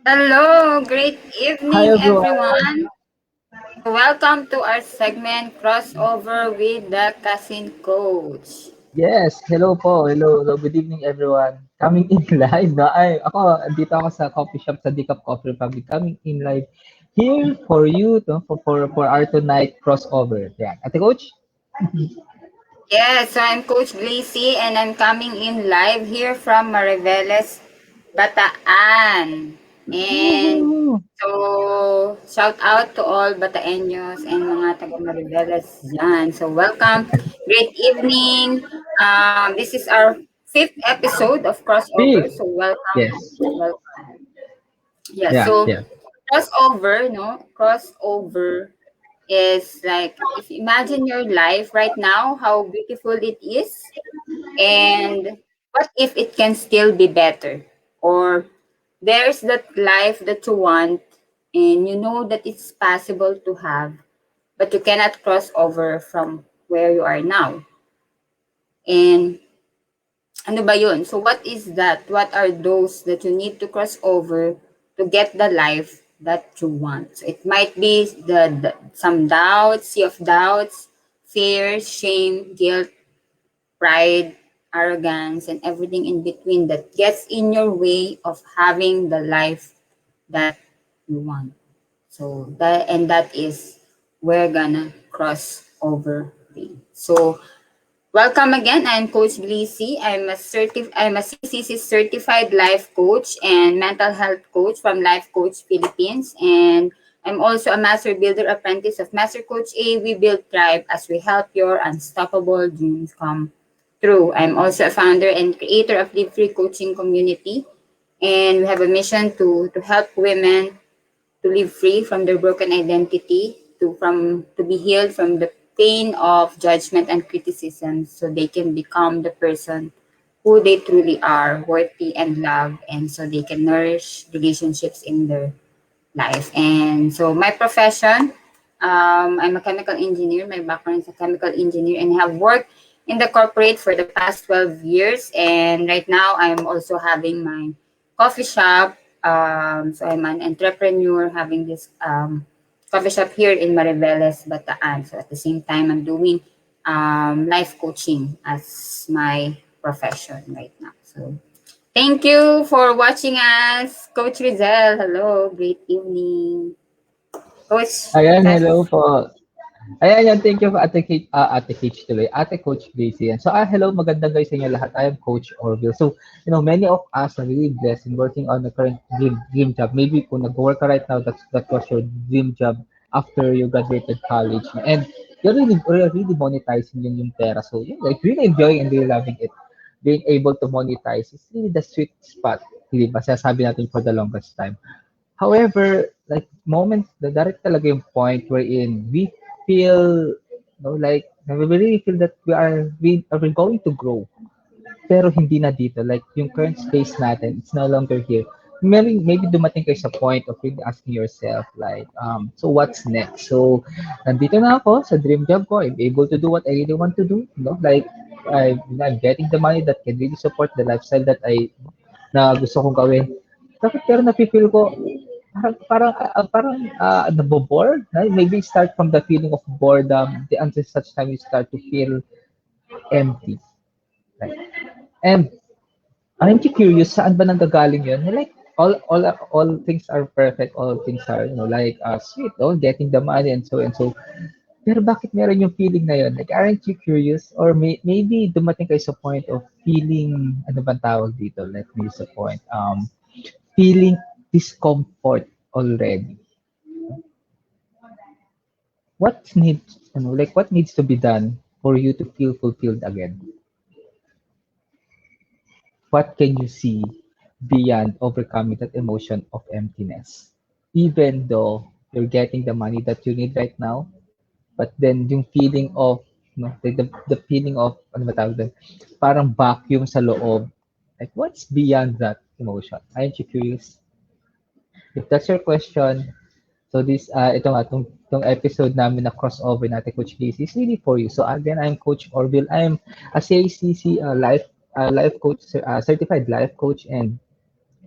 Hello, great Hi evening, everyone. everyone. Welcome to our segment Crossover with the Cousin Coach. Yes, hello po. Hello. Good evening everyone. Coming in live na. Andito ako sa coffee shop sa Decaf Coffee Republic. Coming in live here for you for our tonight crossover. Yan. Ate Coach? Yes, so I'm Coach Glacy and I'm coming in live here from Mariveles, Bataan. And Woohoo! so, shout out to all Bataeños and mga taga Mariveles dyan. So, welcome. Great evening. This is our fifth episode of Crossover. Fifth. So, welcome. Yes. Welcome. Yeah, Yeah, so yeah. crossover, no? Crossover is like if imagine your life right now, how beautiful it is, and what if it can still be better? Or there's that life that you want, and you know that it's possible to have, but you cannot cross over from where you are now. And ano ba yun? So what is that? What are those that you need to cross over to get the life that you want? So it might be some doubts, sea of doubts, fears, shame, guilt, pride, arrogance, and everything in between that gets in your way of having the life that you want. So that is we're gonna cross over be. So welcome again. I'm Coach Glacy. I'm a CCC certified life coach and mental health coach from Life Coach Philippines, and I'm also a master builder apprentice of Master Coach A. We build thrive as we help your unstoppable dreams come true. I'm also a founder and creator of the free coaching community, and we have a mission to help women to live free from their broken identity, to be healed from the pain of judgment and criticism, so they can become the person who they truly are, worthy and loved, and so they can nourish relationships in their life. And so my profession, I'm a chemical engineer. My background is a chemical engineer, and have worked in the corporate for the past 12 years. And right now, I'm also having my coffee shop. So I'm an entrepreneur having this coffee shop here in Mariveles, Bataan. So at the same time, I'm doing life coaching as my profession right now. So thank you for watching us, Coach Rizel. Hello, great evening. Coach, Ayan, hello Tess. po. Ayan, thank you Ate Kate tuloy, Ate Coach Glacy. So, hello, magandang guys sa inyo lahat. I am Coach Orville. So, many of us are really blessed in working on the current dream job. Maybe kung nag-work ka right now, that was your dream job after you graduated college. And you're really monetizing yung pera. So, like really enjoying and really loving it. Being able to monetize is really the sweet spot. Di ba? Sasabi natin for the longest time. However, like moments, direct talaga yung point wherein we feel, like, we really feel that we are going to grow. Pero hindi na dito. Like, yung current space natin, it's no longer here. Maybe dumating kayo sa point of really asking yourself, like, so what's next? So, nandito na ako sa dream job ko. I'm able to do what I really want to do. Like, I'm getting the money that can really support the lifestyle na gusto kong gawin. Pero nafe-feel ko, parang nabo-bored. Maybe start from the feeling of boredom until such time you start to feel empty. Right? And aren't you curious saan ba nanggagaling yun? Like all things are perfect, all things are like sweet, getting the money and so and so. Pero bakit meron yung feeling na yun? Like aren't you curious or maybe dumating kayo sa point of feeling ano bang tawag dito? Let me use a point. Feeling discomfort already. What needs to be done for you to feel fulfilled again? What can you see beyond overcoming that emotion of emptiness? Even though you're getting the money that you need right now, but then yung feeling of, the feeling of, ano ba tawag doon? Parang vacuum sa loob. Like, what's beyond that emotion? Aren't you curious? If that's your question, so itong episode namin na crossover natin, Coach Casey, is really for you. So again, I'm Coach Orville. I'm a CACC life coach, certified life coach, and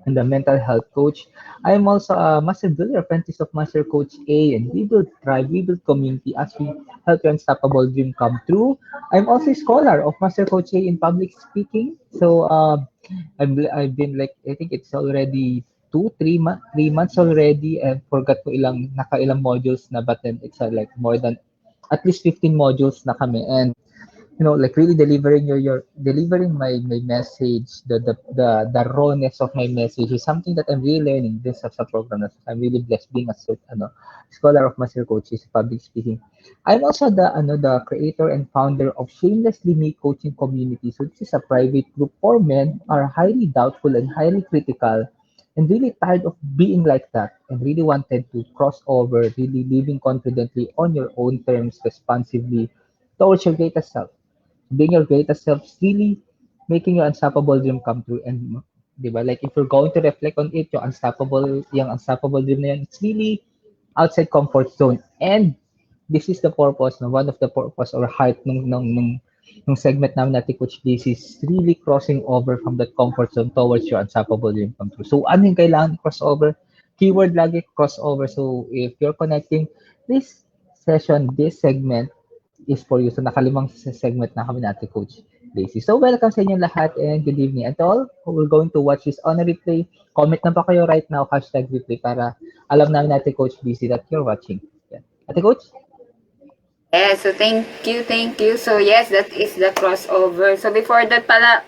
and the mental health coach. I am also a Master Builder Apprentice of Master Coach A, and we build tribe, we build community as we help your unstoppable dream come true. I'm also a scholar of Master Coach A in public speaking. So I've been like I think it's already 3 months already, and forgot ko ilang nakailang modules na, but then it's like more than at least 15 modules na kami, and like really delivering your delivering my message, the rawness of my message is something that I'm really learning this as a program. I'm really blessed being a scholar of master coaches public speaking. I'm also the creator and founder of Shamelessly Me Coaching Community. So this is a private group for men who are highly doubtful and highly critical and really tired of being like that and really wanted to cross over, really living confidently on your own terms responsibly towards your greatest self. Being your greatest self is really making your unstoppable dream come true. And, di ba, like if you're going to reflect on it, yung unstoppable dream na yan, it's really outside comfort zone. And this is the purpose, no? One of the purpose or heart nung segment namin natin, Coach DC, is really crossing over from that comfort zone towards your unstoppable dream come true. So, ano yung kailangan crossover? Keyword lagi crossover. So, if you're connecting this session, this segment, is for you. So nakalimang segment na kami natin, Coach Glacy. So welcome sa inyong lahat and good evening. And to all who will going to watch this on a replay, comment na pa kayo right now, hashtag replay, para alam namin natin, Coach Glacy, that you're watching. Yeah. Ate Coach? Yeah, so thank you. So yes, that is the crossover. So before that pala,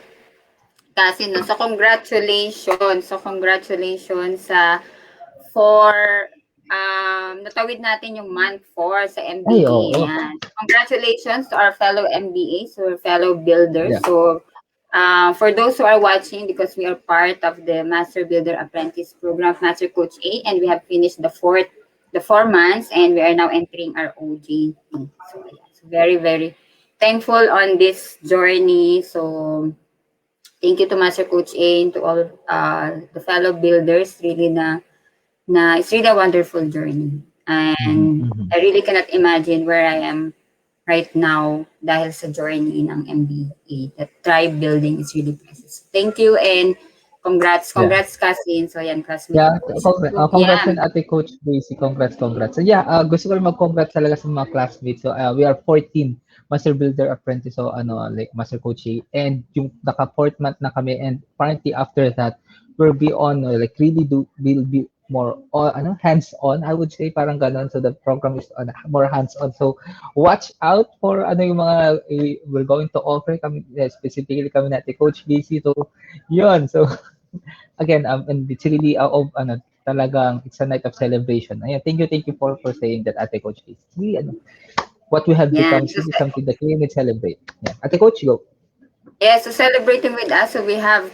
kasi no, so congratulations. So congratulations sa for natawid natin yung month 4 sa Ay, MBA. oo. Ayan. Congratulations to our fellow MBA, so fellow builders. Yeah. So for those who are watching, because we are part of the Master Builder Apprentice Program of Master Coach A, and we have finished the 4 months, and we are now entering our OJT. So, yeah, so very, very thankful on this journey. So, thank you to Master Coach A and to all the fellow builders. Really it's really a wonderful journey. Mhm, And mhm. I really cannot imagine where I am right now dahil sa journey ng MBA. That tribe building is really precious. Thank you and congrats, Yeah. congrats Kasin. So yan, classmate Yeah, ko po siya. So, congrats yeah. din Ate Coach Gracie. Congrats, congrats. So yeah, gusto ko rin mag-congrats talaga sa mga classmates. So we are 14 Master Builder Apprentice, so like Master Coach A. And yung naka fourth month na kami, and apparently after that we'll be on like really will be more hands on, I would say, parang ganon. So the program is more hands on. So watch out for yung mga we're going to offer kami, specifically kami natin Coach BC. So yun. So again, and it's really talagang it's a night of celebration. Ayan, thank you for saying that, Ate Coach. It's really, what we have Yeah. become is really something that we need to celebrate. Yeah. Ate Coach, go. Yeah, so celebrating with us. So we have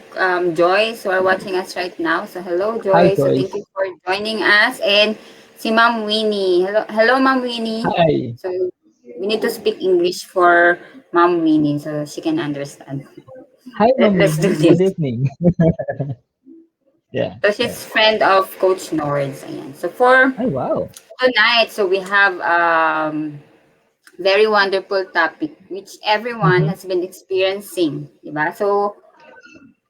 Joyce who are watching us right now. So hello, Hi, Joyce. So thank Joyce. you for joining us. And si Ma'am Winnie. Hello, Ma'am Winnie. Hi. So we need to speak English for Ma'am Winnie so she can understand. Hi, Ma'am Let's do Winnie. Good this. evening. Yeah, So yeah. she's friend of Coach Nords. Ayan. So for Ay, wow. tonight, so we have very wonderful topic which everyone Mm-hmm. has been experiencing. Diba? So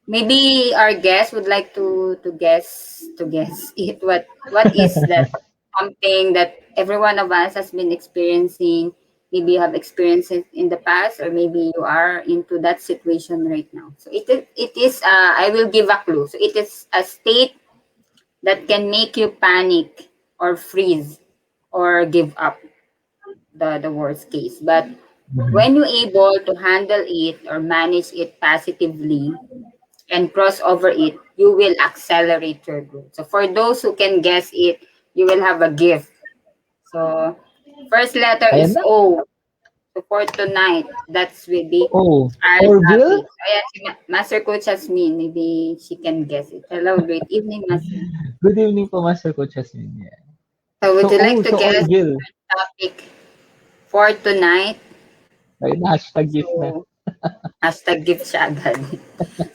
maybe our guest would like to guess it what is that something that every one of us has been experiencing. Maybe you have experienced it in the past, or maybe you are into that situation right now. So it is I will give a clue. So it is a state that can make you panic or freeze or give up, the worst case. But Mm-hmm. when you're able to handle it or manage it positively and cross over it, you will accelerate your growth. So for those who can guess it, you will have a gift. So first letter Ayan is na. O. So for tonight, that's will be Oh, our Orville? topic. So ayan, si Master Coach Jasmine, maybe she can guess it. Hello, great evening, Master. Good evening po, Master Coach Jasmine. Yeah. So would you like to So guess Orville. topic for tonight? Ayun na, hashtag gift na. So hashtag gift siya agad.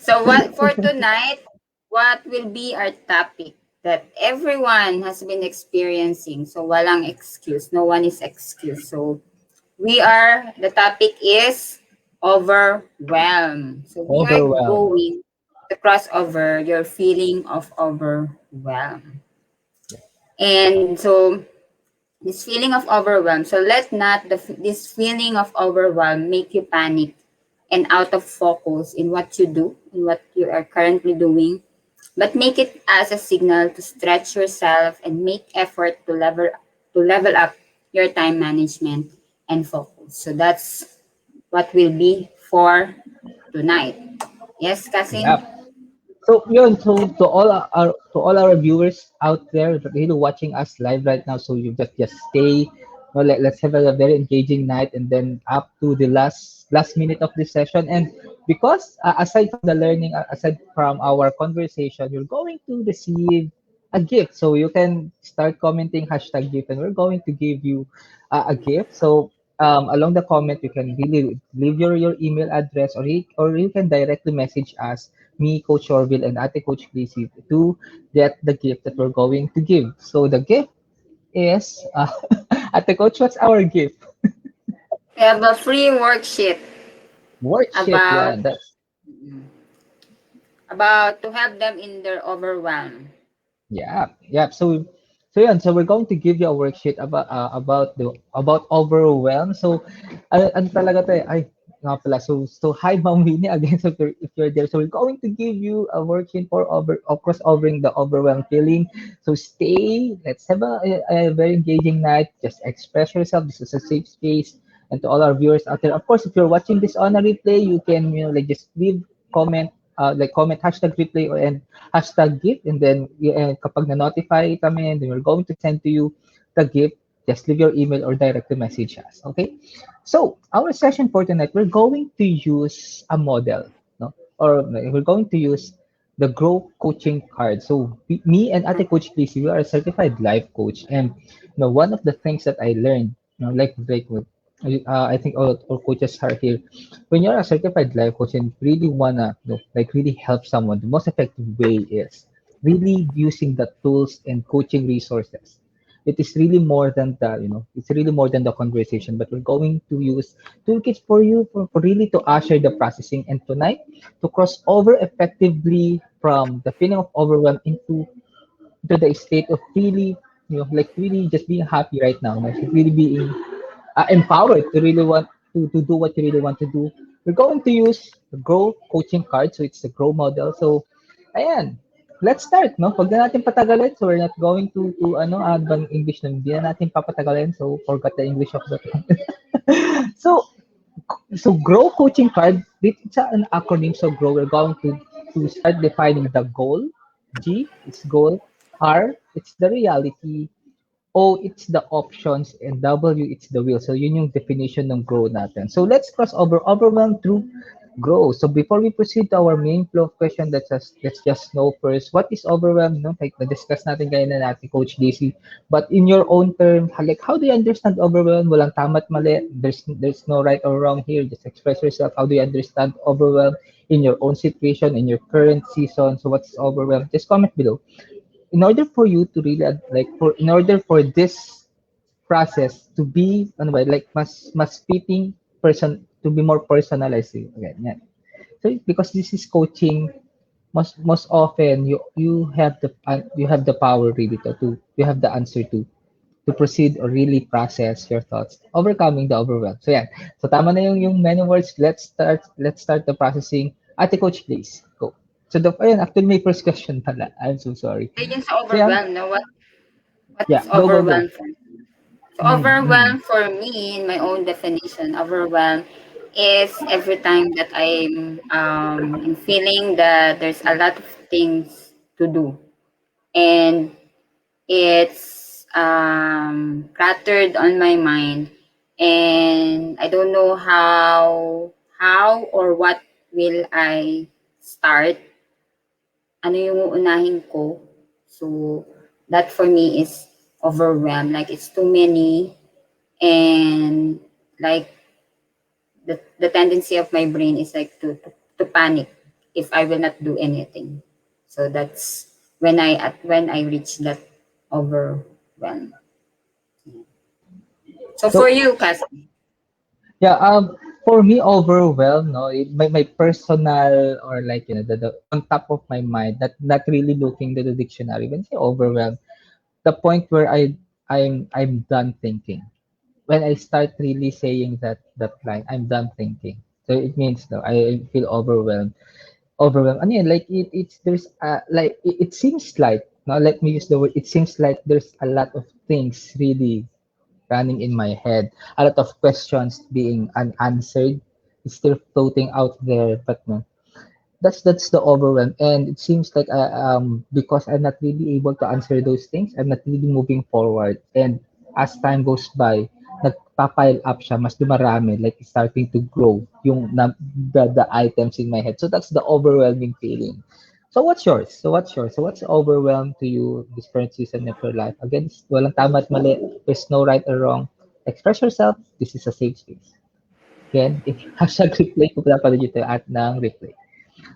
So what for tonight, what will be our topic that everyone has been experiencing? So walang excuse. No one is excused. So the topic is overwhelm. So we are Overwhelmed. going to cross over your feeling of overwhelm. And so this feeling of overwhelm, so let not this feeling of overwhelm make you panic and out of focus in what you do, in what you are currently doing, but make it as a signal to stretch yourself and make effort to level up your time management and focus. So that's what will be for tonight. Yes, Yeah. Kasin? So yun, so to all our viewers out there really watching us live right now, so you just stay. Let's have a very engaging night, and then up to the last minute of this session. And because aside from the learning, aside from our conversation, you're going to receive a gift. So you can start commenting #gift, and we're going to give you a gift. So along the comment, you can really leave your email address, or you can directly message us, me, Coach Orville, and Ate Coach Glacy, to get the gift that we're going to give. So the gift is, Ate Coach, what's our gift? We have a free worksheet Worksheet. about Yeah, that's to help them in their overwhelm. Yeah, yeah. So we're going to give you a worksheet about overwhelm. So ano talaga to eh? Ay, nga pala. So hi Ma'am Winnie again. So if you're there, so we're going to give you a worksheet for crossovering the overwhelm feeling. So stay. Let's have a very engaging night. Just express yourself. This is a safe space. And to all our viewers out there, of course, if you're watching this on a replay, you can like just leave comment comment #replay and #gift, and then kapag na-notify kami, then we're going to send to you the gift. Just leave your email or directly message us. Okay? So, our session for tonight, we're going to use a model, no? Or we're going to use the Grow Coaching card. So, me and Ate Coach Lizzie, we are a certified life coach. And, one of the things that I learned, I think all coaches are here. When you're a certified life coach and really wanna, really help someone, the most effective way is really using the tools and coaching resources. It is really more than it's really more than the conversation, but we're going to use toolkits for you for really to usher the processing, and tonight to cross over effectively from the feeling of overwhelm into the state of really, really just being happy right now, like really being empowered to really want to do what you really want to do. We're going to use the Grow coaching card. So it's the Grow model. So, ayan. Let's start, no? Huwag na natin patagalin. So we're not going add bang English na hindi na natin papatagalin. So, forgot the English of the so, so Grow coaching card, it's an acronym. So Grow, we're going to start defining the goal. G, it's goal. R, it's the reality. O, it's the options, and W, it's the will. So yun yung definition ng grow natin. So let's cross over overwhelm through grow. So before we proceed to our main flow of question, let's just know first what is overwhelm, no? Like na-discuss natin kaya na natin Coach DC. But in your own term, like how do you understand overwhelm? Walang tama at mali. There's no right or wrong here. Just express yourself. How do you understand overwhelm in your own situation, in your current season? So what's overwhelm? Just comment below. In order for you to really in order for this process to be ano ba, like mas fitting person, to be more personalized again, yan. So because this is coaching, most often you have the power really to you have the answer to proceed or really process your thoughts, overcoming the overwhelm. So yeah, so tama na yung many words. Let's start the processing. Ate Coach, please go. So ayun, actually may first question pala. I'm so sorry. Say yun sa So yeah, overwhelm, no? What yeah, is go. overwhelm for? So Mm. overwhelm for me, in my own definition, overwhelm is every time that I'm feeling that there's a lot of things to do, and it's cluttered on my mind, and I don't know how or what will I start, ano yung uunahin ko. So that for me is overwhelmed, like it's too many, and like the tendency of my brain is like to panic if I will not do anything. So that's when I reach that overwhelm. So for So you, Kasi, yeah, For me, overwhelmed, no, my personal or like, the on top of my mind, not really looking to the dictionary. When I say overwhelmed, the point where I'm done thinking. When I start really saying that line, I'm done thinking. So it means no, I feel overwhelmed. Overwhelmed. And yeah, like it's there's like it seems like, now let me use the word, it seems like there's a lot of things really running in my head, a lot of questions being unanswered. It's still floating out there, but no, that's the overwhelm. And it seems like because I'm not really able to answer those things, I'm not really moving forward. And as time goes by, nagpapile up siya, mas dumarami, like it's starting to grow the items in my head. So that's the overwhelming feeling. So what's yours? So what's overwhelmed to you this current season of your life? Again, walang tama at mali. There's no right or wrong. Express yourself. This is a safe space. Again, if hashtag replay, kung pinapanood nyo ito at ng replay.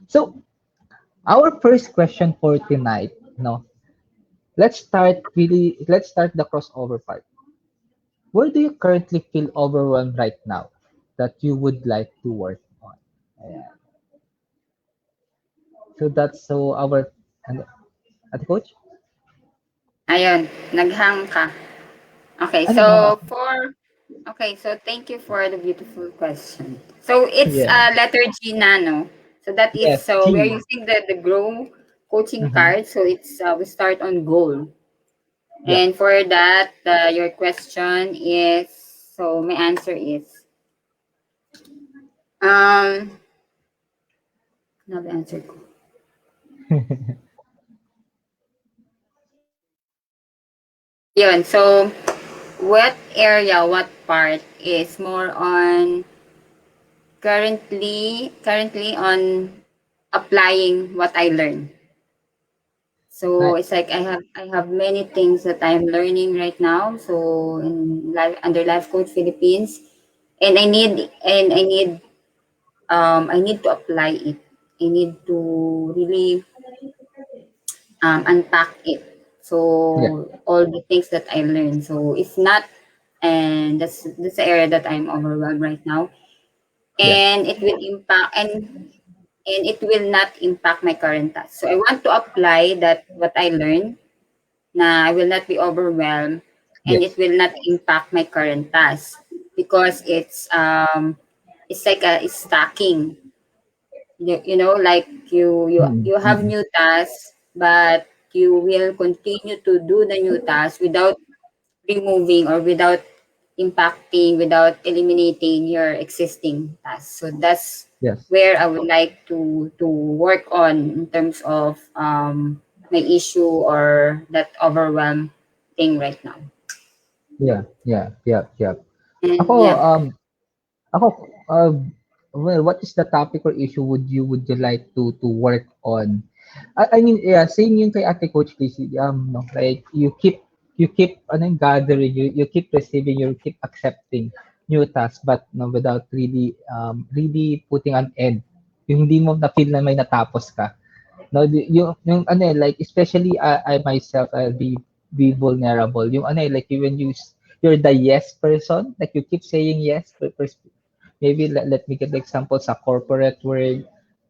So, our first question for tonight, no, let's start the crossover part. Where do you currently feel overwhelmed right now that you would like to work on? Ayan. So that's so our, ano, Ate Coach? Ayun, naghang ka. Okay, Ano so nga ako? okay, so thank you for the beautiful question. So it's Yeah. letter G nano. So that is, Yes, so we're G. using the grow coaching Mm-hmm. card. So it's we start on goal. Yeah. And for that, your question is, so my answer is, um, ano ba answer ko? Yun, so what area, what part is more on currently on applying what I learn. So Nice. it's like I have many things that I'm learning right now. So in life under Life Coach Philippines, and I need to apply it. I need to really unpack it. Yeah. So all the things that I learned. So if not, and that's the area that I'm overwhelmed right now, Yeah. and it will impact and it will not impact my current task. So I want to apply that what I learned. Na I will not be overwhelmed and it Yes. will not impact my current task because it's like it's stacking. Like Mm-mm. you have Mm-mm. new tasks, but you will continue to do the new task without removing or without impacting, without eliminating your existing tasks. So that's Yes. where I would like to work on in terms of my issue or that overwhelm thing right now. Yeah. Yeah. Yeah. Yeah. Ako, And yeah. Ako, well, what is the topic or issue would you like to work on? I mean, yeah, same yung kay Ate Coach Casey. No, like you keep ano yung gathering, you keep receiving, you keep accepting new tasks, but no, without really putting an end. Yung hindi mo na feel na may natapos ka. No, yung ano like especially I myself I'll be vulnerable. Yung ano like when you're the yes person, like you keep saying yes, but maybe let me get the example sa corporate world,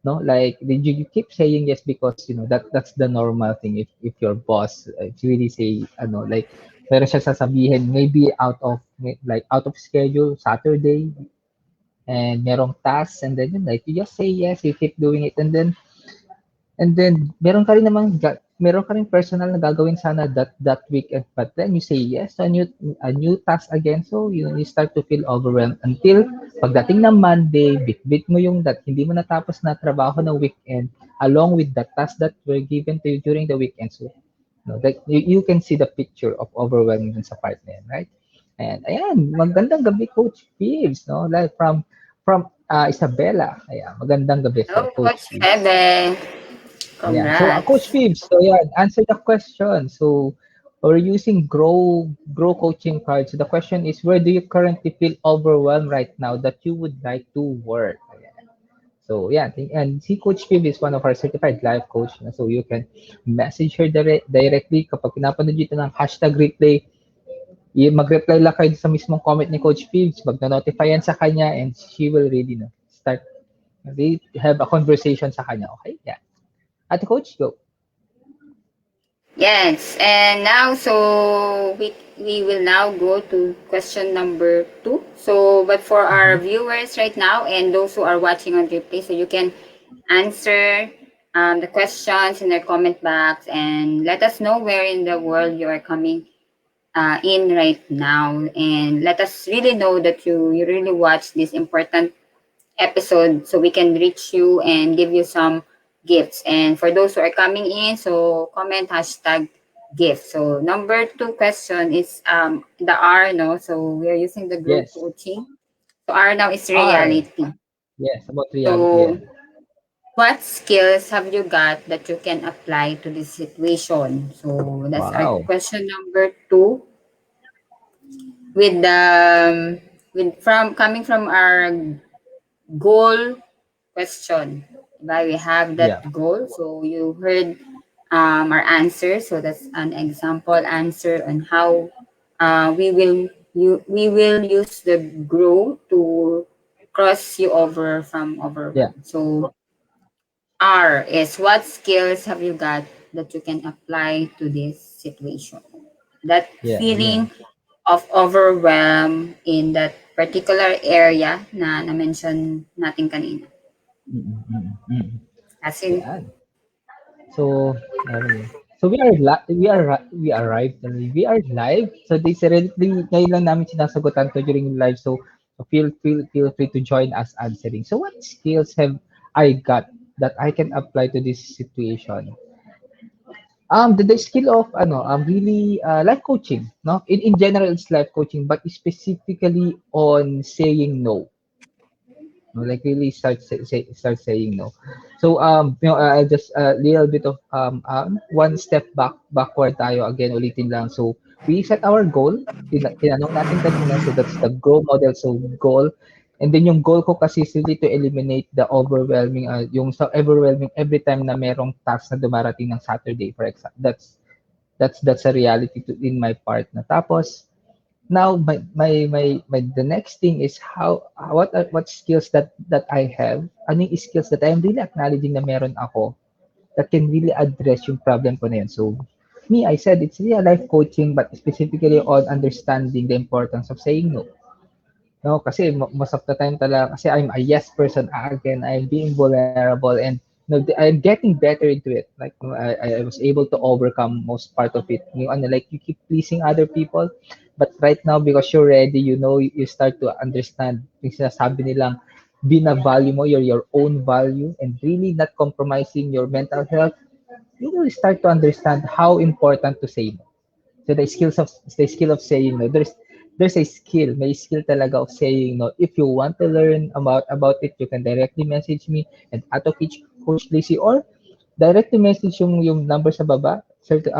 no, like you keep saying yes because that's the normal thing. If your boss really say ano like meron siya sasabihin maybe out of schedule Saturday and merong task, and then like you just say yes, you keep doing it, and then meron ka rin personal na gagawin sana that weekend, but then you say yes to a new task again, so you start to feel overwhelmed until pagdating ng Monday, bit mo yung that hindi mo natapos na trabaho ng weekend along with the task that were given to you during the weekend. So no, that you can see the picture of overwhelming dun sa part na yan, right? And ayan, magandang gabi Coach Pibs, no? Like from Isabela. Ayan, magandang gabi Hello, sa'yo, Coach Coach Pibs. Febe. Yeah. So, Coach Congrats. Pibs, so yeah, answer the question. So, we're using grow coaching cards. So the question is, where do you currently feel overwhelmed right now that you would like to work? Ayan. So, yeah, and si Coach Pib is one of our certified life coach. So, you can message her directly kapag pinapanood dito ng hashtag replay. Mag-reply lang kayo sa mismong comment ni Coach Phoebs, magno-notify yan sa kanya and she will really start really have a conversation sa kanya. Okay? Yeah. Ate Coach, go. Yes, and now we will now go to question number 2. So, but for our Mhm. viewers right now and those who are watching on replay, so you can answer the questions in the comment box and let us know where in the world you are coming in right now, and let us really know that you really watch this important episode so we can reach you and give you some gifts. And for those who are coming in, so comment hashtag gift. So number 2 question is the R, no? So we are using the group Yes. coaching. So R now is R. reality. Yes, about reality. Yeah. So what skills have you got that you can apply to this situation? So that's our Wow. question number 2 with the with from coming from our goal question. Diba? We have that Yeah. goal. So you heard our answer. So that's an example answer on how we will use the grow to cross you over from Yeah. overwhelm. So R is what skills have you got that you can apply to this situation? That Yeah. Yeah. feeling of overwhelm in that particular area na na-mention natin kanina. Mm, mm, mm. As in, Yan. So, so we arrived and we are live. So this really ngayon lang namin sinasagutan to during live. So, feel free to join us answering. So what skills have I got that I can apply to this situation? The skill of really life coaching, no? In general it's life coaching, but specifically on saying no. No, like really start saying no. So I'll just a little bit of one step backward tayo again ulitin lang. So we set our goal. Tinanong natin kanina, so that's the goal model. So goal, and then yung goal ko kasi is really to eliminate the overwhelming yung sa overwhelming every time na merong task na dumarating ng Saturday, for example. That's a reality in my part na. Tapos now my the next thing is what skills that I have, ano yung skills that I'm really acknowledging na meron ako that can really address yung problem ko na yun. So me, I said it's real life coaching but specifically on understanding the importance of saying no. No, kasi most of the time talaga, kasi I'm a yes person again, I'm being vulnerable and I'm getting better into it. Like I was able to overcome most part of it. Yung ano, like you keep pleasing other people, but right now because you're ready, you start to understand yung sinasabi nilang bina-value mo your own value and really not compromising your mental health. You will start to understand how important to say no. So the skill of saying no. There's a skill, may skill talaga of saying no. If you want to learn about it, you can directly message me and Ato Coach Glacy or directly message yung number sa baba,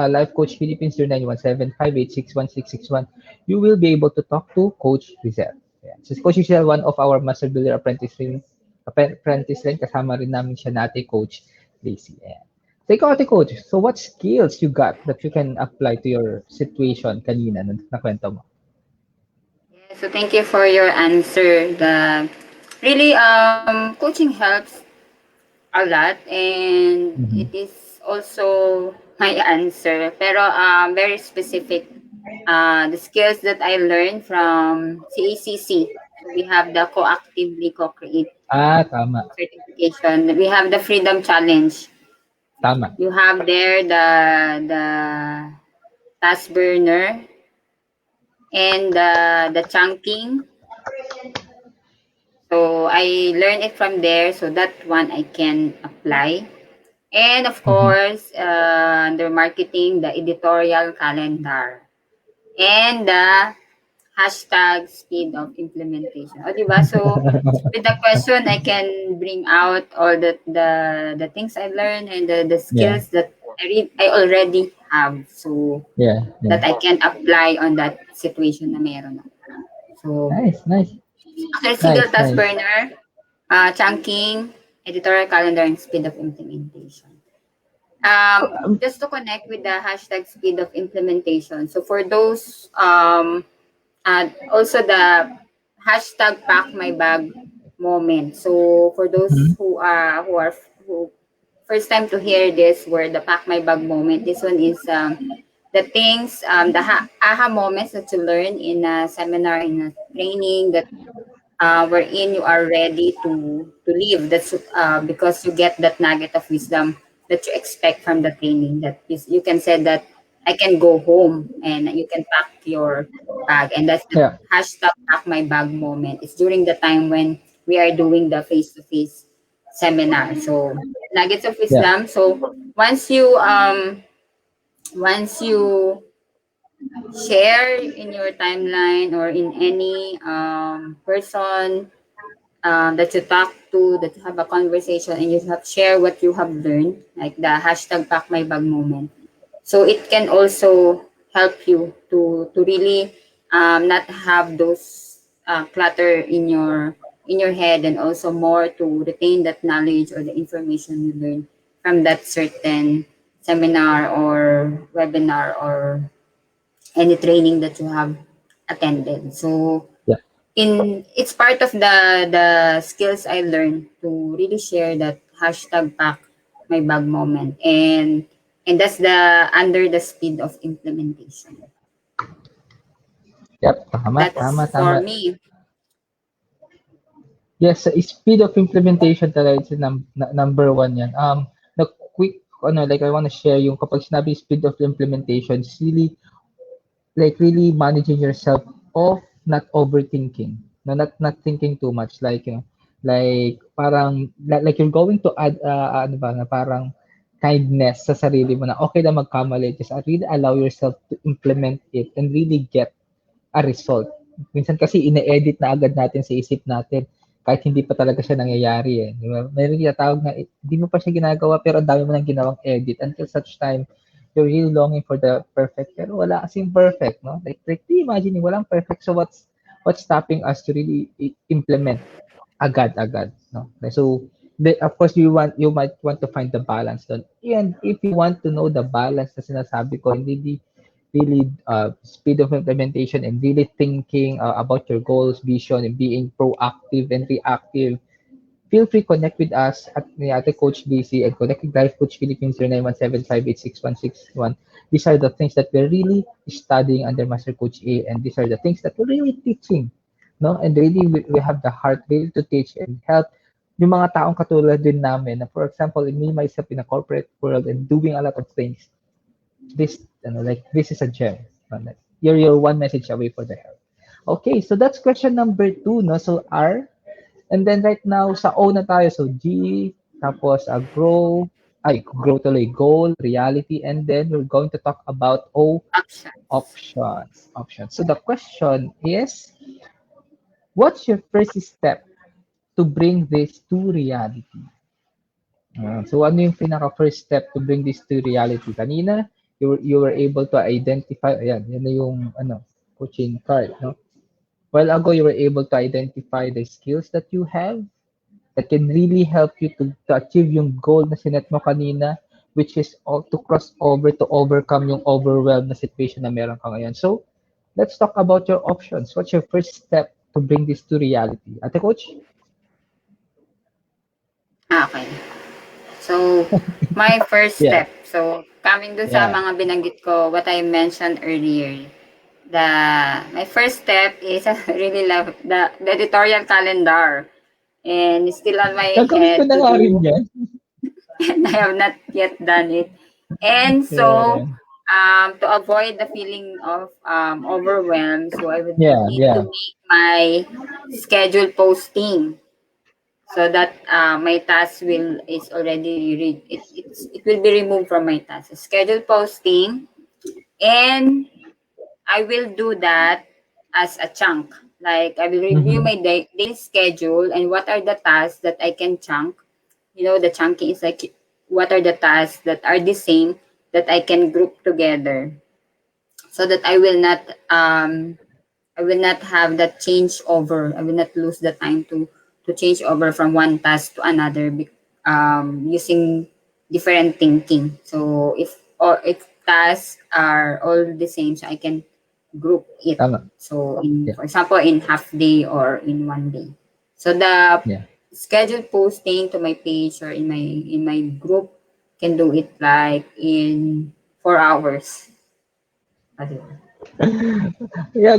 Life Coach Philippines 0917-586-1661. You will be able to talk to Coach Rizal. Yeah. So si Coach Rizal, one of our Master Builder apprentice rin, kasama rin namin siya natin, Coach Glacy. Yeah. So ikaw, Ate Coach, so what skills you got that you can apply to your situation kanina na nakwento mo? yeah, so thank you for your answer. The really coaching helps a lot, and it Mhm. is also my answer. Pero very specific. The skills that I learned from CACC. So we have the co-actively co-create Tama. certification. We have the Freedom Challenge. Tama. You have there the task burner and the chunking. So I learned it from there. So that one I can apply. And of Mhm. course, under marketing, the editorial calendar. And the hashtag speed of implementation. O, diba? So, with the question, I can bring out all the things I learned and the Yeah. skills that I already have. So, Yeah. Yeah. that I can apply on that situation na meron ako. So, Nice, nice. after single Nice, task nice. burner, chunking, editorial calendar, and speed of implementation. Just to connect with the hashtag speed of implementation. So for those, also the hashtag pack my bag moment. So for those Mhm. who first time to hear this word, the pack my bag moment, this one is the things, the aha moments that you learn in a seminar, in a training, that wherein you are ready to leave. That's because you get that nugget of wisdom that you expect from the training. That is, you can say that I can go home and you can pack your bag, and that's the Yeah, hashtag pack my bag moment. It's during the time when we are doing the face to face seminar. So nuggets of yeah, wisdom. So once you um once you share in your timeline or in any person that you talk to, that you have a conversation, and you have share what you have learned, like the hashtag pack my bag moment. So it can also help you to really not have those clutter in your head, and also more to retain that knowledge or the information you learn from that certain seminar or webinar or any training that you have attended. So yeah. in it's part of the skills I learned to really share that hashtag pack my bag moment, and that's the under the speed of implementation. Yep, tama, tama, That's tama. for me. Yes, sa speed of implementation talaga is number one yan. The quick, like I want to share yung kapag sinabi speed of implementation, it's really like really managing yourself of not overthinking, no, not thinking too much, like like parang like you're going to add ano ba na parang kindness sa sarili mo na okay na magkamali, just really allow yourself to implement it and really get a result. Minsan kasi ine-edit na agad natin sa isip natin kahit hindi pa talaga siya nangyayari eh. Di ba? Meron tinatawag na hindi mo pa siya ginagawa pero ang dami mo nang ginawang edit until such time you're really longing for the perfect pero wala kasing perfect, no? Like imagine walang perfect, so what's stopping us to really implement agad-agad, no? So of course you might want to find the balance doon. And if you want to know the balance na sinasabi ko, hindi really speed of implementation and really thinking about your goals, vision, and being proactive and reactive, feel free connect with us at ni Ate Coach Glacy and connect with Life Coach Philippines 0917586161. These are the things that we're really studying under Master Coach A, and these are the things that we're really teaching. No? And really, we have the heart really to teach and help yung mga taong katulad din namin. Na, for example, in me, myself, in a corporate world and doing a lot of things, this is a gem. Like, you're one message away for the help. Okay, so that's question number two, no? So R, and then right now sa O na tayo. So G, tapos grow tuloy, goal, reality, and then we're going to talk about O, Actions. options. Options. So the question is, what's your first step to bring this to reality? So ano yung pinaka first step to bring this to reality? Kanina, you were able to identify, ayan, yan na yung coaching card, no? While ago, you were able to identify the skills that you have that can really help you to achieve yung goal na sinet mo kanina, which is all, to cross over, to overcome yung overwhelmed na situation na meron ka ngayon. So, let's talk about your options. What's your first step to bring this to reality? Ate Coach? Okay. So my first Yeah, step. So coming dun sa yeah. mga binanggit ko, what I mentioned earlier, the my first step is I really love the editorial calendar, and it's still on my Gagawin ko head na to nga rin do. yan. And I have not yet done it. And Yeah, so, to avoid the feeling of overwhelm, so I would yeah, need to yeah. make my schedule posting, so that my task will is already it will be removed from my task. Schedule posting, and I will do that as a chunk. Like I will review Mm-hmm. my daily schedule and what are the tasks that I can chunk. You know, the chunking is like what are the tasks that are the same that I can group together, so that I will not have that change over. I will not lose the time to change over from one task to another, using different thinking. So if tasks are all the same, so I can group it. Tama. So in, Yeah. for example, in half day or in one day. So the Yeah. scheduled posting to my page or in my group can do it like in 4 hours. Ayun. Yeah,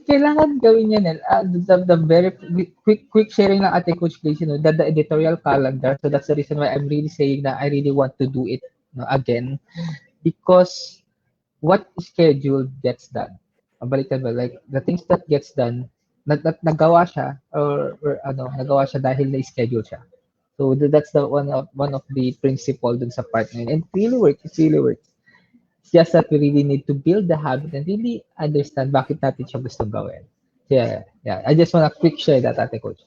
kailangan gawin yan, eh. The very quick sharing lang Ate Coach please, the editorial calendar. So that's the reason why I'm really saying that I really want to do it, again, because what is scheduled gets done. Baliktad ba? Like the things that gets done, nagawa siya or ano, nagawa siya dahil na-schedule siya. So that's the one of the principle dun sa part na yun. And it really works. It really works. It's just that we really need to build the habit and really understand bakit natin siya gustong gawin. Yeah, yeah. I just wanna quick share that, Ate Coach.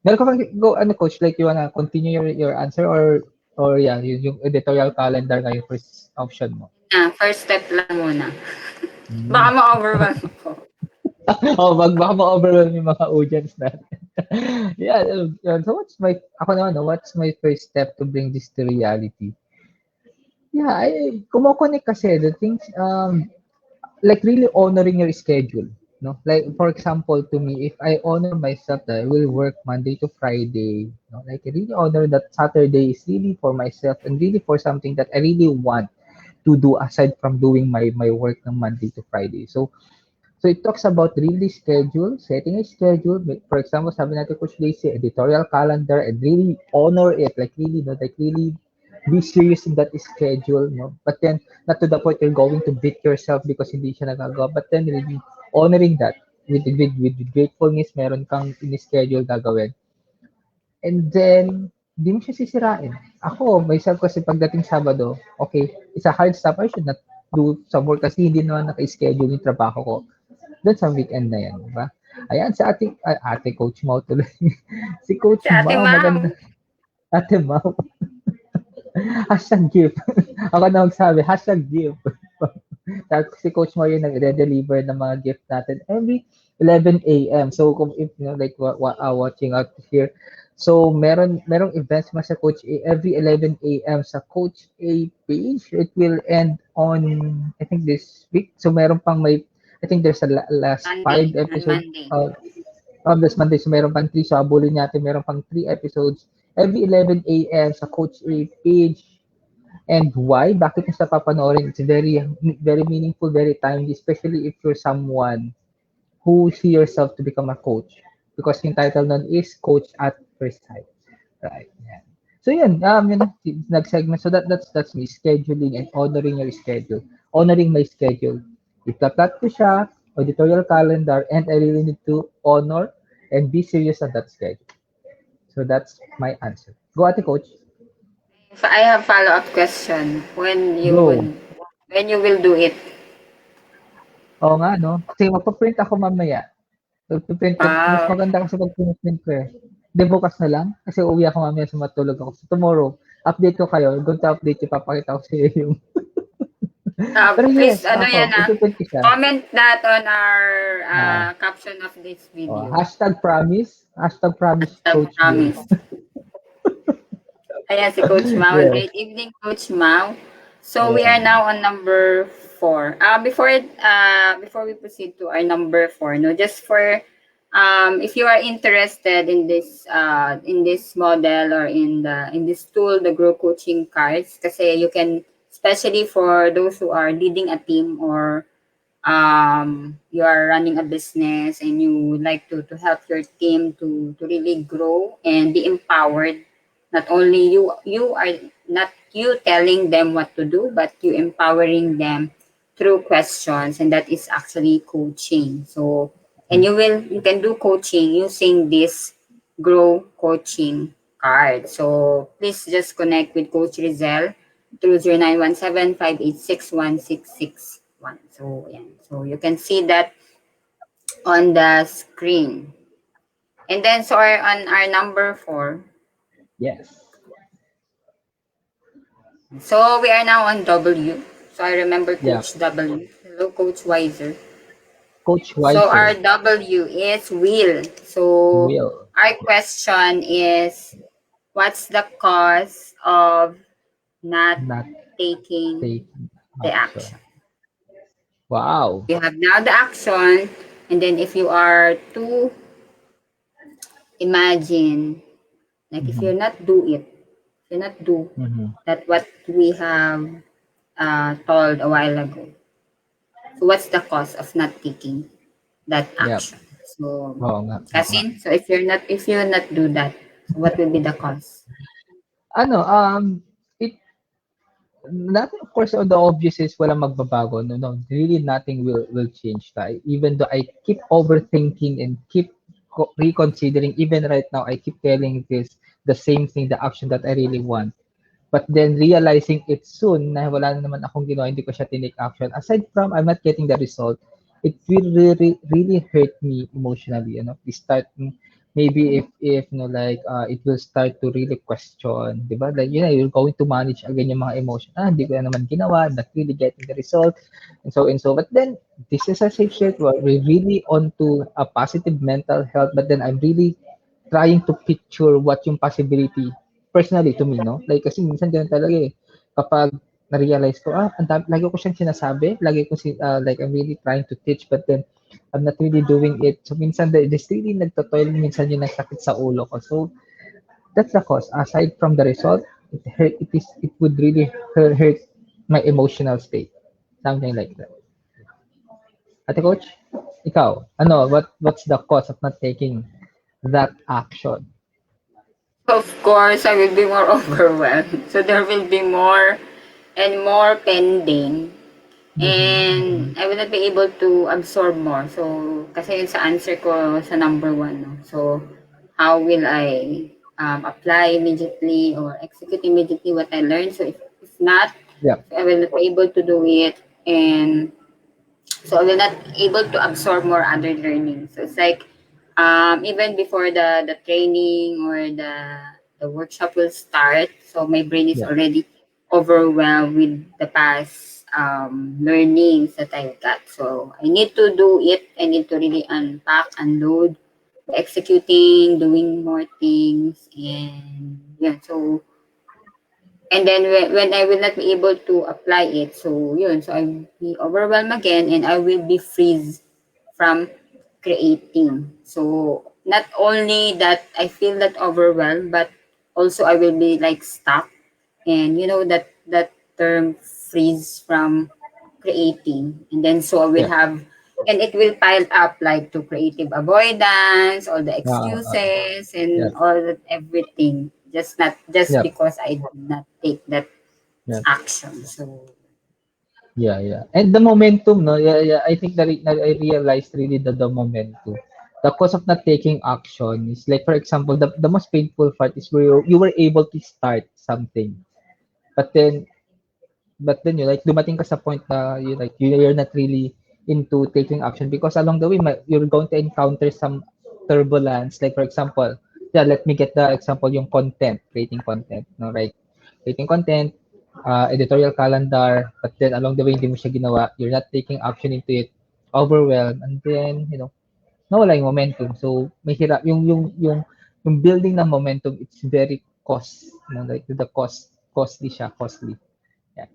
Meron ka bang go ano Coach, like you wanna continue your answer or yeah, yung editorial calendar na yung first option mo? First step lang muna. Baka Hmm. ma-overwhelm ako. Oh, baka ma-overwhelm yung mga audience natin. Yeah, so ako naman, no, what's my first step to bring this to reality? Yeah, kumo-connect kasi the things, like really honoring your schedule, no? Like for example, to me, if I honor myself that I will work Monday to Friday, like I really honor that Saturday is really for myself and really for something that I really want to do aside from doing my work ng Monday to Friday. So it talks about really schedule, setting a schedule. For example, sabi natin Coach Glacy, editorial calendar, and really honor it. Like really, no, like really be serious in that schedule, no? But then, not to the point you're going to beat yourself because hindi siya nagagawa. But then, really honoring that with gratefulness, meron kang in-schedule gagawin. And then, hindi mo siya sisirain. Ako, myself kasi pagdating Sabado, okay, it's a hard stop. I should not do some work kasi hindi naman naka-schedule yung trabaho ko doon sa weekend na yan, di ba? Ayan, sa ating, ate Coach Mau tuloy. Si Si Coach Ate Mau, Ma'am. maganda. Ate Mau. Hashtag gift. Ako na magsabi, hashtag gift. Tapos si Coach Mau yung nagre-deliver ng mga gift natin every 11 a.m. So, kung if, like, watching out here, so, merong events mas sa Coach A every 11 a.m. sa Coach A page. It will end on, I think, this week. So, meron pang I think there's a last Monday. five On episode Monday. this Monday. So, meron pang three. So, abulin natin, meron pang 3 episodes every 11 a.m. sa Coach A page. And why? Bakit mo sa papanoorin? It's very, very meaningful, very timely, especially if you're someone who see yourself to become a coach. Because yung title nun is Coach at First Sight. Right. Yeah. So yun, nag-segment. So that's me, scheduling and honoring your schedule. Honoring my schedule. Ipla-plot ko siya, editorial calendar, and I really need to honor and be serious on that schedule. So that's my answer. Go ate coach. If I have follow-up question, Go. when you will do it? Oo nga, no? Kasi magpa-print ako mamaya. Magpa-print ko. Mas Wow. maganda kasi pag print ko eh. Di bukas na lang. Kasi uwi ako mamaya sa matulog ako. So tomorrow, update ko kayo. Going to update you. Papakita ko sa iyo yung... Pero Please, yes, ano yan ako, ipiprint ko siya. comment that on our Ah, caption of this video. hashtag promise. Hashtag promise Hashtag Coach Bill. promise. Ayan si Coach Mau. Yes. Great evening, Coach Mau. So we are Ayan. now on number 4. Before we proceed to our number 4, no, just for if you are interested in this model or in this tool, the Grow Coaching Cards, kasi you can, especially for those who are leading a team or you are running a business and you would like to help your team to really grow and be empowered. Not only you are not you telling them what to do, but you empowering them through questions, and that is actually coaching. So, and you can do coaching using this Grow Coaching card. So please just connect with Coach Rizal through 0917-586-1661. So, yeah. So you can see that on the screen. And then, so on our number 4. Yes. So we are now on W. So I remember Yeah. Coach W. Hello, Coach Wiser. Coach So our Wiser. W is will. So Will. our question is, what's the cause of not not taking taking the action. action. Wow. You have now the action, and then if you are to imagine, like if Mm-hmm. you're not do it, if you're not do Mm-hmm. that what we have told a while ago. So what's the cause of not taking that Yep. action? So, Oo nga, oo nga. Kasin, so if you not do that, so what will be the cause? Ano, nothing, of course, on the obvious is walang magbabago. No, no, really nothing will change. Even though I keep overthinking and keep reconsidering, even right now, I keep telling this the same thing, the action that I really want. But then realizing it soon na wala na naman akong ginawa, hindi ko siya tinake action. Aside from I'm not getting the result, it will really, really hurt me emotionally. We start maybe if like it will start to really question, di ba? Like you're going to manage again yung mga emotion. Hindi ko na naman ginawa, not really getting the result, and so and so. But then this is a safe shift where we're really onto a positive mental health. But then I'm really trying to picture what yung possibility personally to me, no? Like, kasi minsan ganun talaga eh. Kapag na-realize ko, lagi ko siyang sinasabi, like, I'm really trying to teach, but then, I'm not really doing it. So, minsan, this really nagtotoil, minsan yung nagsakit sa ulo ko. So, that's the cause. Aside from the result, it would really hurt my emotional state. Something like that. Ate Coach, ikaw, what's the cause of not taking that action? Of course, I will be more overwhelmed. So there will be more and more pending. Mm-hmm, mm-hmm. And I will not be able to absorb more. So, kasi yun sa answer ko sa number one. No? So, how will I apply immediately or execute immediately what I learned? So, if not, Yep, I will not be able to do it. And so I will not able to absorb more other learning. So it's like even before the training or the workshop will start, so my brain is yep, already overwhelmed with the past learnings that I got. So I need to do it. I need to really unpack, unload, executing, doing more things, and yeah. So and then when I will not be able to apply it, so yun, so I'll be overwhelmed again and I will be freeze from creating. So not only that I feel that overwhelmed, but also I will be like stuck. And you know that term freeze from creating. And then so I will yep. have and it will pile up like to creative avoidance, all the Oo, excuses and yep, all that everything. Just yep, because I did not take that yep. action. So Yeah, yeah. And the momentum, no? Yeah, yeah. I think that I realized really the momentum. The cause of not taking action is like, for example, the most painful part is where you were able to start something, but then you like dumating ka sa point na you're not really into taking action because along the way you're going to encounter some turbulence, like for example, yeah, let me get the example, yung creating content, no, right? Creating content, editorial calendar, but then along the way hindi mo siya ginawa, you're not taking action into it, overwhelmed, and then nawala yung momentum. So may hirap yung building ng momentum, it's very like the costly. Yeah.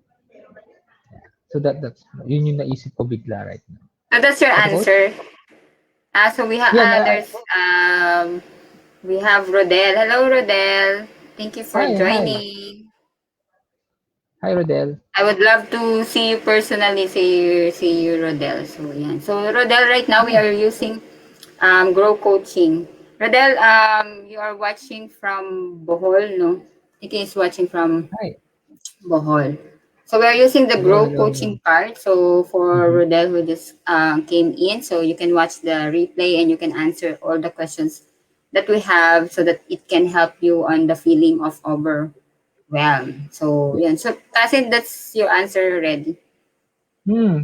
So that's yun yung naisip ko bigla right now. that's your Ate Coach? answer. So Yeah, there's we have Rodel. Hello Rodel. Thank you for hi. joining. Hi, Rodel. I would love to see you personally, see you, Rodel. So, yeah. So, Rodel, right now we Hi. are using Grow Coaching. Rodel, you are watching from Bohol, no? I think he's watching from Hi. Bohol. So, we are using the Hello, Grow hello, Coaching hello. part. So, for Mm-hmm. Rodel who just came in, so you can watch the replay and you can answer all the questions that we have so that it can help you on the feeling of overwhelm. So, Yeah. yun. So, kasi that's your answer already.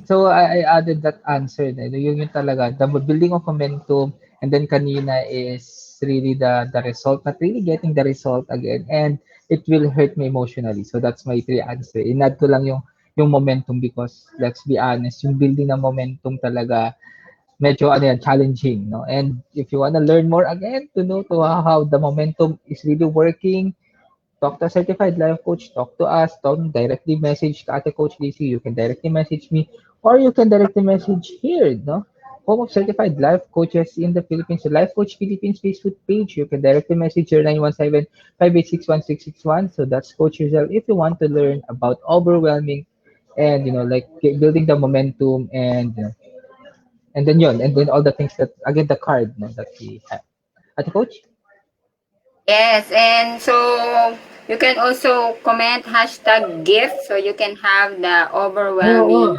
So I added that answer na. Yun talaga. The building of momentum, and then kanina is really the result, not really getting the result again, and it will hurt me emotionally. So that's my three answer. Inad ko lang yung momentum because let's be honest, yung building ng momentum talaga medyo challenging, no? And if you wanna learn more again to know to how the momentum is really working, talk to a certified life coach, talk to us, don't directly message Ate Coach DC. You can directly message me, or you can directly message here, no? Home of Certified Life Coaches in the Philippines, the Life Coach Philippines Facebook page. You can directly message 0917-586-1661. So that's Coach Rizal if you want to learn about overwhelming and, like building the momentum and then and then all the things that, again, the card, no, that we have. Ate Coach? Yes, and so you can also comment hashtag gift so you can have the Ay, oo. overwhelming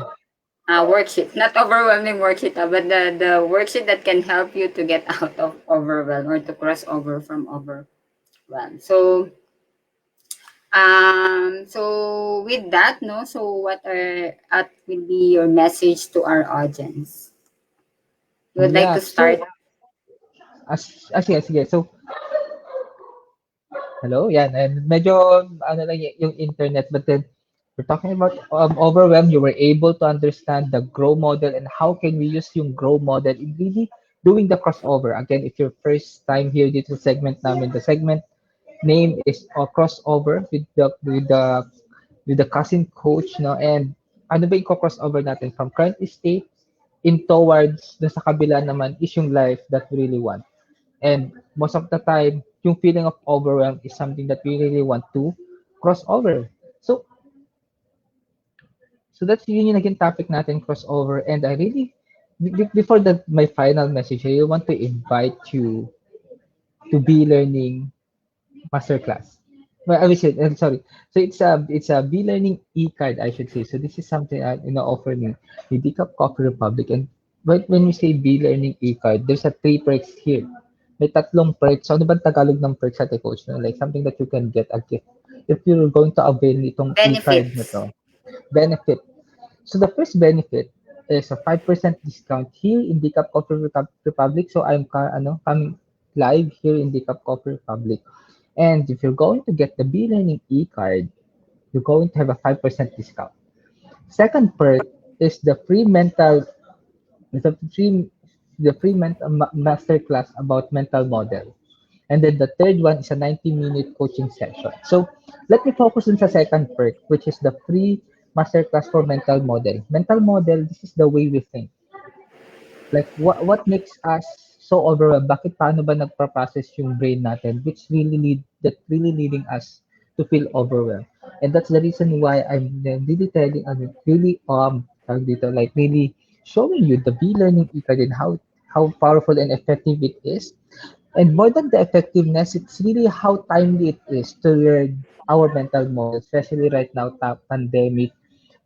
worksheet. Not overwhelming worksheet, but the worksheet that can help you to get out of overwhelm or to cross over from overwhelm. So with that, no, so what will be your message to our audience? You would like Yeah. to start? Sige, sige. So, hello, yan. And medyo, lang yung internet, but then, we're talking about overwhelm. You were able to understand the grow model and how can we use yung grow model in really doing the crossover. Again, if your first time here dito sa segment namin, the segment name is crossover with the cousin coach, no? And ano ba yung crossover natin from current state in towards sa kabila naman is yung life that we really want. And most of the time, yung feeling of overwhelm is something that we really want to cross over. So, so that's yun yung naging topic natin, crossover. And I really, before my final message, I want to invite you to be learning masterclass. Well, I wish I'm sorry. So it's a be learning e-card, I should say. So this is something offer me the Decaf Coffee Republic. And when we say be learning e-card, there's a three perks here. May tatlong perks. So ano ba ang Tagalog ng perks sa coach? No? Like something that you can get a gift if you're going to avail itong e-card na Benefits. to. Benefit. So the first benefit is a 5% discount here in Decaf Coffee Republic. So coming live here in Decaf Coffee Republic. And if you're going to get the B-Learning e-card, you're going to have a 5% discount. Second perk is the free, the free master class about mental model. And then the third one is a 90-minute coaching session. So let me focus on the second perk, which is the free masterclass for mental model. Mental model, this is the way we think. Like what makes us so overwhelmed? Bakit paano ba nagpa-process yung brain natin that really leading us to feel overwhelmed? And that's the reason why I'm really telling really tawag dito, like really showing you the B-learning e-card and how powerful and effective it is. And more than the effectiveness, it's really how timely it is to learn our mental model, especially right now, pandemic,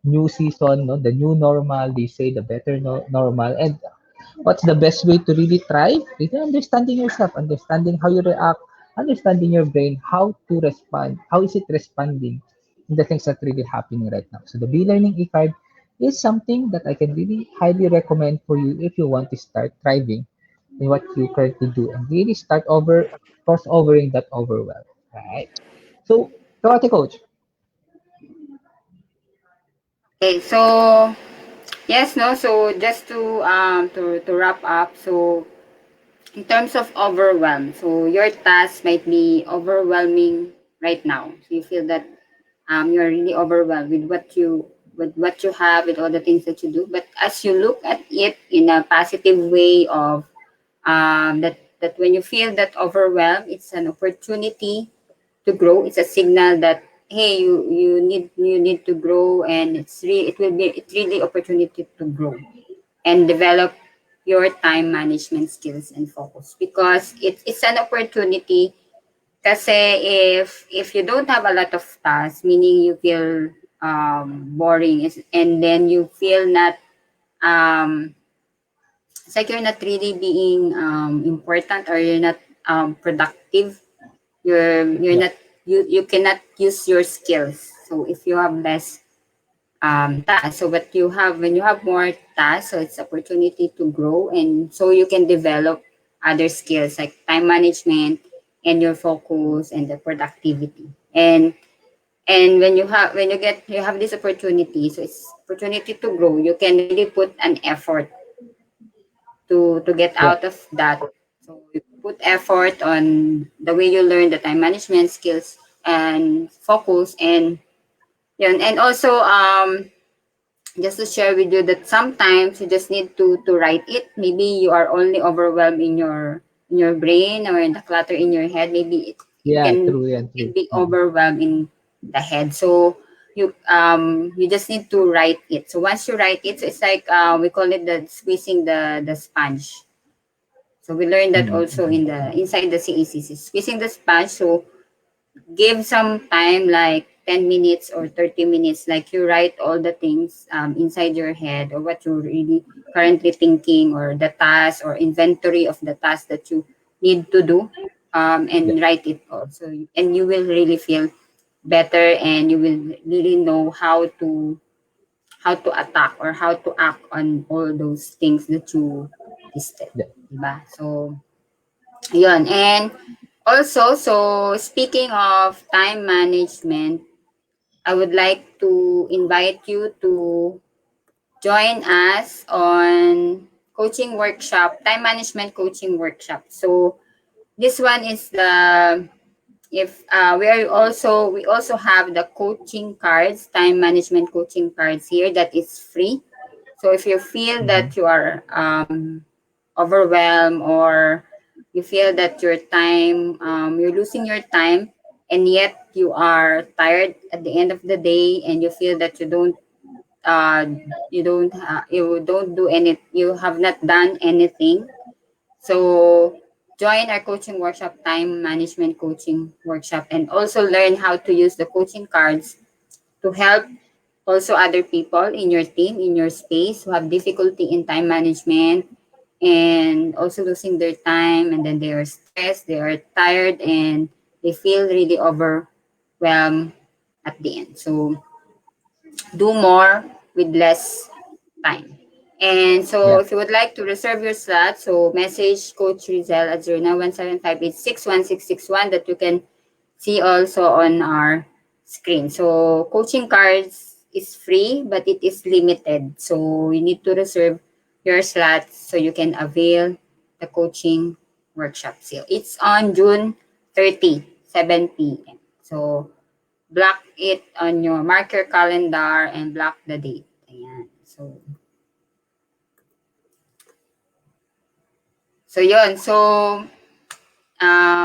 new season, no, the new normal, they say the better normal. And what's the best way to really thrive? Is understanding yourself, understanding how you react, understanding your brain, how to respond, how is it responding in the things that really happening right now. So the Be Learning e-card is something that I can really highly recommend for you if you want to start thriving in what you currently do and really start cross-overing that overwhelm. Right? So Ate Coach, Okay, so yes, no. So just to wrap up, so in terms of overwhelm, so your task might be overwhelming right now. So you feel that you're really overwhelmed with what you have, with all the things that you do. But as you look at it in a positive way of that when you feel that overwhelmed, it's an opportunity to grow. It's a signal that hey, you need to grow, and it's really opportunity to grow and develop your time management skills and focus because it's an opportunity kasi if you don't have a lot of tasks, meaning you feel boring and then you feel not um, it's like you're not really being important or you're not productive. You're yeah, not you cannot use your skills. So if you have less tasks, so but you have when you have more tasks, so it's opportunity to grow and so you can develop other skills like time management and your focus and the productivity. And when you have this opportunity, so it's opportunity to grow. You can really put an effort to get yeah, out of that. So you put effort on the way you learn the time management skills and focus. And yun. And also, just to share with you that sometimes you just need to write it. Maybe you are only overwhelmed in your brain or in the clutter in your head. Maybe you Yeah, can true yan, you can true. be overwhelmed in the head. So you just need to write it. So once you write it, so it's like we call it the squeezing the sponge. So we learned that Mm, also mm. in the inside the CACC, squeezing the sponge. So give some time like 10 minutes or 30 minutes, like you write all the things inside your head, or what you're really currently thinking, or the task or inventory of the task that you need to do, Yeah, and write it also, and you will really feel better, and you will really know how to attack or how to act on all those things that you listed, yeah, diba? So yun. And also, so speaking of time management, I would like to invite you to join us on coaching workshop, time management coaching workshop. So this one is the if we also have the coaching cards, time management coaching cards here that is free. So if you feel mhm, that you are overwhelmed, or you feel that you're losing your time, and yet you are tired at the end of the day, and you feel that uh, you don't do any, you have not done anything. So join our coaching workshop, time management coaching workshop, and also learn how to use the coaching cards to help also other people in your team, in your space, who have difficulty in time management, and also losing their time, and then they are stressed, they are tired, and they feel really overwhelmed at the end. So do more with less time. And so yeah. if you would like to reserve your slot, so message Coach Rizal at 0917586161, that you can see also on our screen. So coaching cards is free, but it is limited. So you need to reserve your slots so you can avail the coaching workshop sale. It's on June 30, 7 p.m. So block it on your mark your calendar and block the date. Ayan. So yun. So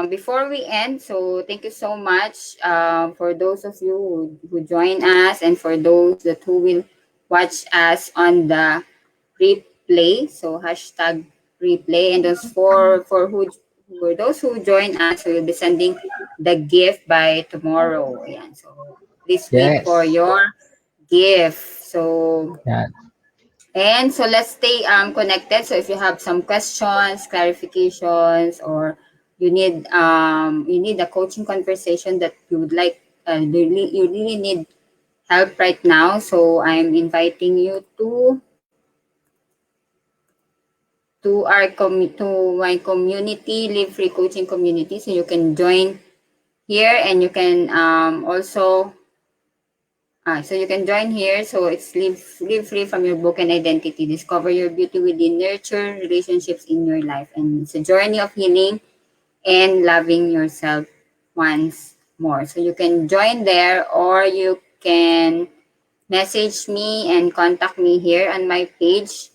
before we end, so thank you so much for those of you who join us, and for those that who will watch us on the replay. So hashtag replay, and those for those who join us, we will be sending the gift by tomorrow. Ayan. So please wait for Yes. your gift. So Yeah, and so let's stay connected. So if you have some questions, clarifications, or you need a coaching conversation that you would like, you really need help right now. So I'm inviting you to my community, Live Free Coaching community. So you can join here, and you can also so you can join here. So it's live free from your broken identity. Discover your beauty within, nurture relationships in your life. And it's a journey of healing and loving yourself once more. So you can join there, or you can message me and contact me here on my page,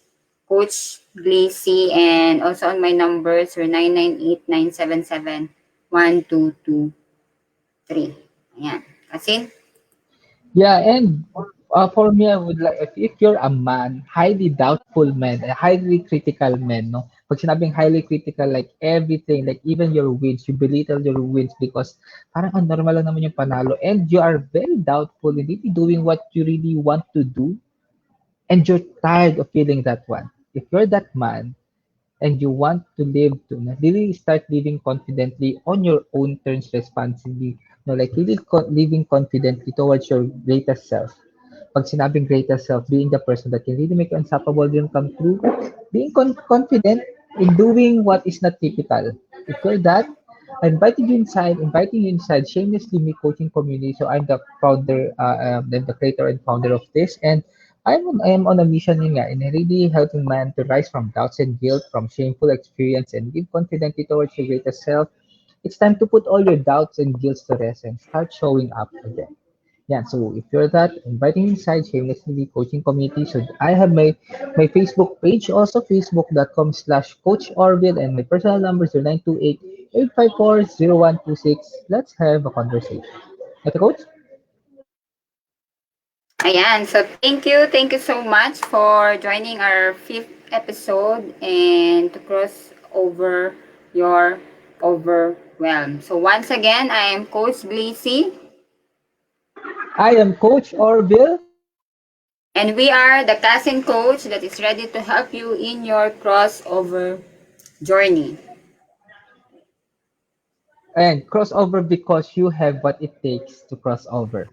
Coach Glacy, and also on my numbers are 998-977-1223. Ayan. Kasi, yeah, and for me, I would like, if you're a man, highly doubtful man, a highly critical man, no? Pag sinabing highly critical, like everything, like even your wins, you belittle your wins because parang ang normal lang naman yung panalo, and you are very doubtful, hindi doing what you really want to do, and you're tired of feeling that one. If you're that man, and you want to live to really start living confidently on your own terms responsibly, no, like really living confidently towards your greatest self. Pag sinabing greatest self, being the person that can really make unstoppable dream come true, being confident in doing what is not typical. If you're that, I inviting you inside Shamelessly Me Coaching Community. So I'm the founder, I'm the creator and founder of this, and I am on a mission yun nga, in really helping man to rise from doubts and guilt, from shameful experience, and live confidently towards your greatest self. it's time to put all your doubts and guilt to rest and start showing up again. Yeah, so if you're that, inviting inside Shameless TV Coaching Community. So I have my Facebook page also, facebook.com/Coach Orville, and my personal number is 0928-854-0126. Let's have a conversation. Okay, Coach? Ayan. So, thank you. Thank you so much for joining our fifth episode and to cross over your overwhelm. So, once again, I am Coach Glacy, I am Coach Orville, and we are the cousin coach that is ready to help you in your crossover journey. and crossover because you have what it takes to cross over.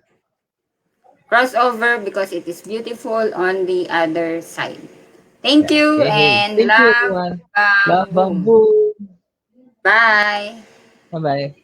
Crossover because it is beautiful on the other side. Thank Yeah, you okay. and Thank you, love, everyone. Love, boom. boom. Bye. Bye-bye.